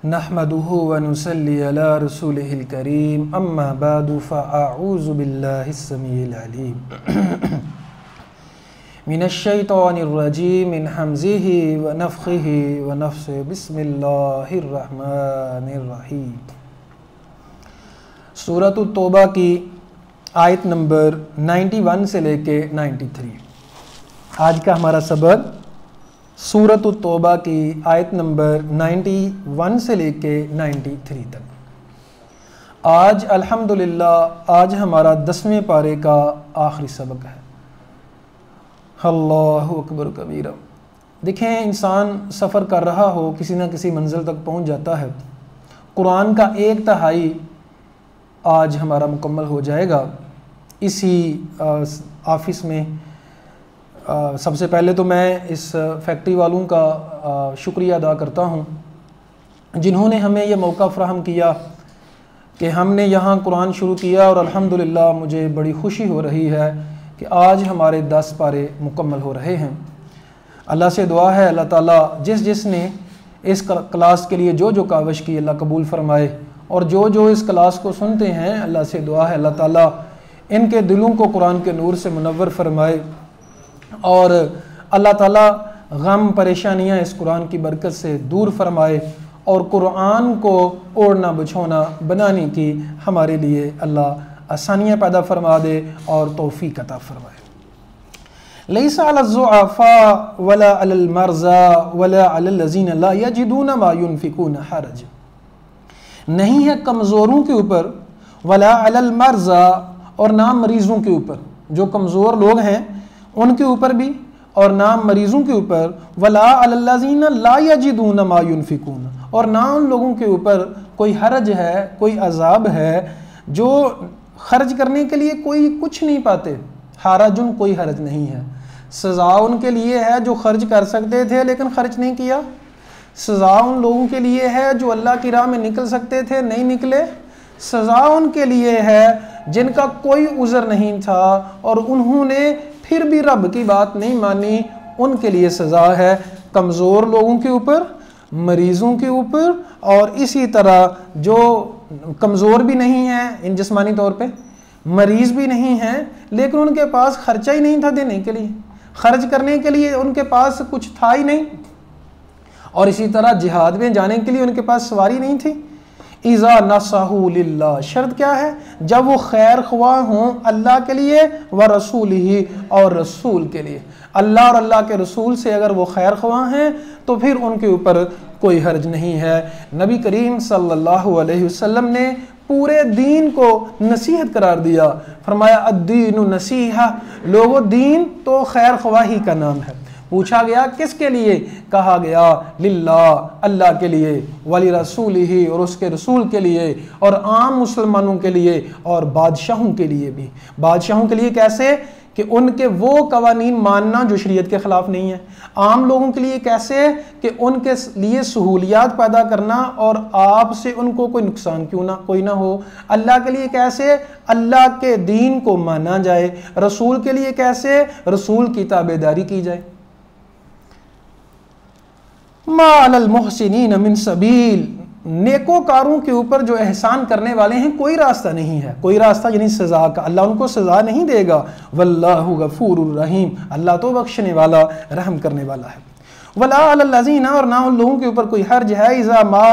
نحمدہ ونصلی علی رسولہ الکریم اما بعد فاعوذ باللہ السمیع العلیم من الشیطان الرجیم من حمزہ ونفخہ ونفثہ بسم اللہ الرحمن الرحیم۔ سورۃ التوبہ کی آیت نمبر 91 سے لے کے 93۔ آج کا ہمارا سبق سورۃ التوبہ کی آیت نمبر 91 سے لے کے 93 تک۔ آج الحمدللہ آج ہمارا 10ویں پارے کا آخری سبق ہے۔ اللہ اکبر کبیرہ۔ دیکھیں، انسان سفر کر رہا ہو، کسی نہ کسی منزل تک پہنچ جاتا ہے۔ قرآن کا 1/3 آج ہمارا مکمل ہو جائے گا اسی آفس میں۔ سب سے پہلے تو میں اس فیکٹری والوں کا شکریہ ادا کرتا ہوں جنہوں نے ہمیں یہ موقع فراہم کیا کہ ہم نے یہاں قرآن شروع کیا، اور الحمدللہ مجھے بڑی خوشی ہو رہی ہے کہ آج ہمارے 10 پارے مکمل ہو رہے ہیں۔ اللہ سے دعا ہے اللہ تعالیٰ جس نے اس کلاس کے لیے جو کاوش کی اللہ قبول فرمائے، اور جو اس کلاس کو سنتے ہیں اللہ سے دعا ہے اللہ تعالیٰ ان کے دلوں کو قرآن کے نور سے منور فرمائے، اور اللہ تعالیٰ غم پریشانیاں اس قرآن کی برکت سے دور فرمائے، اور قرآن کو اوڑھنا بچھونا بنانے کی ہمارے لیے اللہ آسانیاں پیدا فرما دے اور توفیق عطا فرمائے۔ لیس علی الضعفاء ولا علی المرضى ولا علی الذین لا یجدون ما ينفقون حرج۔ نہیں ہے کمزوروں کے اوپر، ولا علی المرضى، اور نہ مریضوں کے اوپر، جو کمزور لوگ ہیں ان کے اوپر بھی، اور نہ مریضوں کے اوپر، ولا علی الذین لا یجدون ما ينفقون، اور نہ ان لوگوں کے اوپر کوئی حرج ہے، کوئی عذاب ہے جو خرچ کرنے کے لیے کوئی کچھ نہیں پاتے۔ حرجن، کوئی حرج نہیں ہے۔ سزا ان کے لیے ہے جو خرچ کر سکتے تھے لیکن خرچ نہیں کیا۔ سزا ان لوگوں کے لیے ہے جو اللہ کی راہ میں نکل سکتے تھے نہیں نکلے۔ سزا ان کے لیے ہے جن کا کوئی عذر نہیں تھا اور انہوں نے پھر بھی رب کی بات نہیں مانی، ان کے لیے سزا ہے۔ کمزور لوگوں کے اوپر، مریضوں کے اوپر، اور اسی طرح جو کمزور بھی نہیں ہیں ان جسمانی طور پہ، مریض بھی نہیں ہیں لیکن ان کے پاس خرچہ ہی نہیں تھا دینے کے لیے، خرچ کرنے کے لیے ان کے پاس کچھ تھا ہی نہیں، اور اسی طرح جہاد میں جانے کے لیے ان کے پاس سواری نہیں تھی۔ اذا نصحوا للہ، شرط کیا ہے؟ جب وہ خیر خواہ ہوں اللہ کے لیے، ورسولہ، اور رسول کے لیے۔ اللہ اور اللہ کے رسول سے اگر وہ خیر خواہ ہیں تو پھر ان کے اوپر کوئی حرج نہیں ہے۔ نبی کریم صلی اللہ علیہ وسلم نے پورے دین کو نصیحت قرار دیا، فرمایا الدین نصیحہ، لوگو دین تو خیر خواہی کا نام ہے۔ پوچھا گیا کس کے لیے؟ کہا گیا للہ، اللہ کے لیے، ولرسولہ، اور اس کے رسول کے لیے، اور عام مسلمانوں کے لیے، اور بادشاہوں کے لیے بھی۔ بادشاہوں کے لیے کیسے؟ کہ ان کے وہ قوانین ماننا جو شریعت کے خلاف نہیں ہے۔ عام لوگوں کے لیے کیسے؟ کہ ان کے لیے سہولیات پیدا کرنا اور آپ سے ان کو کوئی نقصان کوئی نہ ہو۔ اللہ کے لیے کیسے؟ اللہ کے دین کو مانا جائے۔ رسول کے لیے کیسے؟ رسول کی تابعداری کی جائے۔ ما علی المحسنین من سبیل، نیکوکاروں کے اوپر جو احسان کرنے والے ہیں کوئی راستہ نہیں ہے، کوئی راستہ یعنی سزا کا۔ اللہ ان کو سزا نہیں دے گا۔ واللہ غفور الرحیم، اللہ تو بخشنے والا رحم کرنے والا ہے۔ ولا علی الذین، اور نہ ان لوگوں کے اوپر کوئی حرج ہے، اذا ما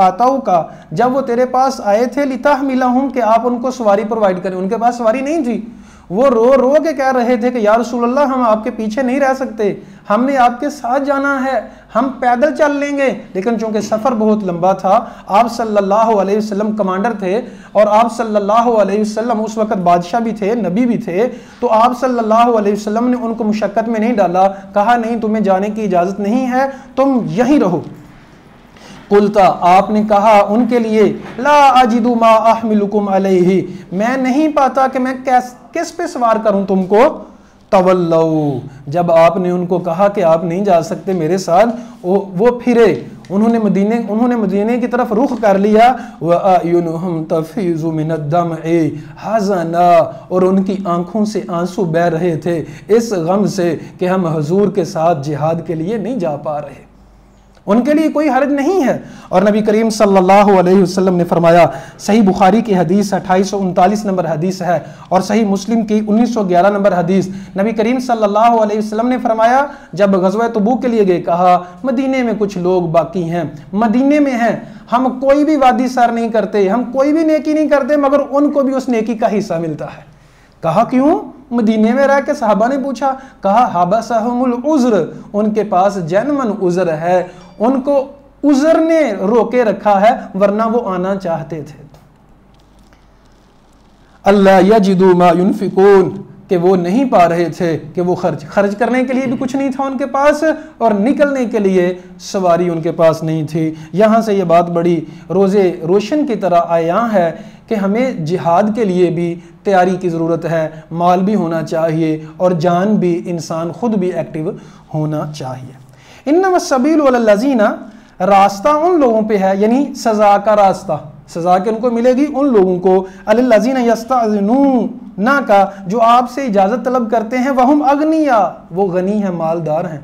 آتوک، جب وہ تیرے پاس آئے تھے، لتحملہم، کہ آپ ان کو سواری پرووائڈ کریں۔ ان کے پاس سواری نہیں تھی، وہ رو کے کہہ رہے تھے کہ یا رسول اللہ ہم آپ کے پیچھے نہیں رہ سکتے، ہم نے آپ کے ساتھ جانا ہے، ہم پیدل چل لیں گے۔ لیکن چونکہ سفر بہت لمبا تھا، آپ صلی اللہ علیہ وسلم کمانڈر تھے، اور آپ صلی اللہ علیہ وسلم اس وقت بادشاہ بھی تھے، نبی بھی تھے، تو آپ صلی اللہ علیہ وسلم نے ان کو مشقت میں نہیں ڈالا، کہا نہیں تمہیں جانے کی اجازت نہیں ہے، تم یہیں رہو۔ قلتا، آپ نے کہا ان کے لیے، لا اجد ما احملکم علیہ، میں نہیں پاتا کہ میں کس پہ سوار کروں تم کو۔ تولوا، جب آپ نے ان کو کہا کہ آپ نہیں جا سکتے میرے ساتھ، وہ پھرے، انہوں نے مدینے کی طرف رخ کر لیا۔ وَأَعْيُنُهُمْ تَفِيضُ مِنَ الدَّمْعِ حَزَنًا، اور ان کی آنکھوں سے آنسو بہہ رہے تھے اس غم سے کہ ہم حضور کے ساتھ جہاد کے لیے نہیں جا پا رہے۔ ان کے لیے کوئی حرج نہیں ہے۔ اور نبی کریم صلی اللہ علیہ وسلم نے فرمایا، صحیح بخاری کی حدیث 2839 نمبر حدیث ہے اور صحیح مسلم کی 1911 نمبر حدیث، نبی کریم صلی اللہ علیہ وسلم نے فرمایا جب غزوہ تبوک کے لیے گئے، کہا مدینے میں کچھ لوگ باقی ہیں، مدینے میں ہیں، ہم کوئی بھی وادی سر نہیں کرتے، ہم کوئی بھی نیکی نہیں کرتے، مگر ان کو بھی اس نیکی کا حصہ ملتا ہے۔ کہا کیوں؟ مدینے میں رہ کے صحابہ نے پوچھا، کہا حبسہم العذر، ان کے پاس جنمن عذر ہے، ان کو عذر نے روکے رکھا ہے ورنہ وہ آنا چاہتے تھے۔ اللہ یجدوا ما ينفقون، کہ وہ نہیں پا رہے تھے کہ وہ خرچ کرنے کے لیے بھی کچھ نہیں تھا ان کے پاس، اور نکلنے کے لیے سواری ان کے پاس نہیں تھی۔ یہاں سے یہ بات بڑی روزے روشن کی طرح عیاں ہے کہ ہمیں جہاد کے لیے بھی تیاری کی ضرورت ہے، مال بھی ہونا چاہیے اور جان بھی، انسان خود بھی ایکٹیو ہونا چاہیے۔ انما السبیل علی الذین، راستہ ان لوگوں پہ ہے، یعنی سزا کا راستہ، سزا کہ ان کو ملے گی ان لوگوں کو، علی الذین یستأذنون کا، جو آپ سے اجازت طلب کرتے ہیں، وہم اغنیاء، وہ غنی ہیں، مالدار ہیں،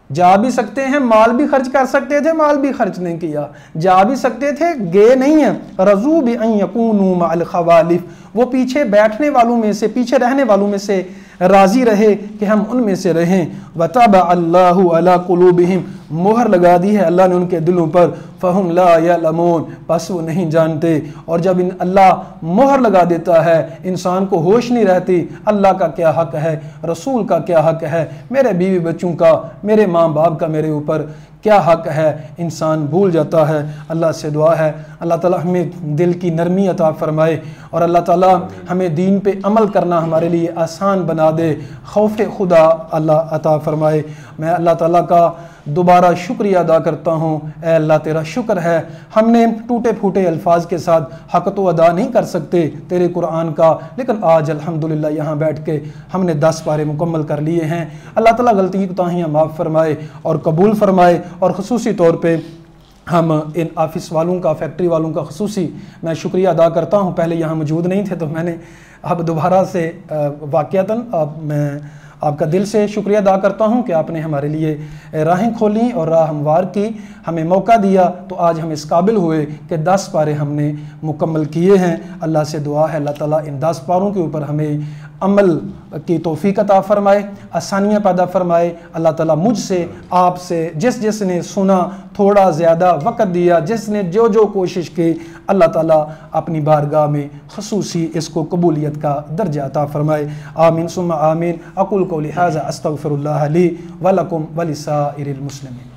جا بھی سکتے ہیں، مال بھی خرچ کر سکتے تھے، مال بھی خرچ نہیں کیا، جا بھی سکتے تھے، گئے نہیں ہیں۔ رضوا بأن یکونوا مع الخوالف، وہ پیچھے بیٹھنے والوں میں سے، پیچھے رہنے والوں میں سے راضی رہے کہ ہم ان میں سے رہیں۔ وطبع اللہ علی قلوبہم، مہر لگا دی ہے اللہ نے ان کے دلوں پر، فہم لا یعلمون، پس وہ نہیں جانتے۔ اور جب اللہ مہر لگا دیتا ہے، انسان کو ہوش نہیں رہتی، اللہ کا کیا حق ہے، رسول کا کیا حق ہے، میرے بیوی بچوں کا، میرے ماں باپ کا میرے اوپر کیا حق ہے، انسان بھول جاتا ہے۔ اللہ سے دعا ہے اللہ تعالی ہمیں دل کی نرمی عطا فرمائے، اور اللہ تعالی ہمیں دین پہ عمل کرنا ہمارے لیے آسان بنا دے، خوف خدا اللہ عطا فرمائے۔ میں اللہ تعالیٰ کا دوبارہ شکریہ ادا کرتا ہوں، اے اللہ تیرا شکر ہے، ہم نے ٹوٹے پھوٹے الفاظ کے ساتھ حق تو ادا نہیں کر سکتے تیرے قرآن کا، لیکن آج الحمدللہ یہاں بیٹھ کے ہم نے 10 پارے مکمل کر لیے ہیں۔ اللہ تعالیٰ غلطی کوتاہیاں معاف فرمائے اور قبول فرمائے، اور خصوصی طور پہ ہم ان آفس والوں کا، فیکٹری والوں کا خصوصی میں شکریہ ادا کرتا ہوں۔ پہلے یہاں موجود نہیں تھے تو میں نے اب دوبارہ سے واقعتاً میں آپ کا دل سے شکریہ ادا کرتا ہوں کہ آپ نے ہمارے لیے راہیں کھولیں اور راہ ہموار کی، ہمیں موقع دیا، تو آج ہم اس قابل ہوئے کہ 10 پارے ہم نے مکمل کیے ہیں۔ اللہ سے دعا ہے اللہ تعالیٰ ان 10 پاروں کے اوپر ہمیں عمل کی توفیق عطا فرمائے، آسانیاں پیدا فرمائے۔ اللہ تعالیٰ مجھ سے، آپ سے، جس نے سنا، تھوڑا زیادہ وقت دیا، جس نے جو کوشش کی، اللہ تعالیٰ اپنی بارگاہ میں خصوصی اس کو قبولیت کا درجہ عطا فرمائے۔ آمین ثم آمین۔ اقول قولی ھذا استغفر اللہ لی ولکم ولسائر المسلمین۔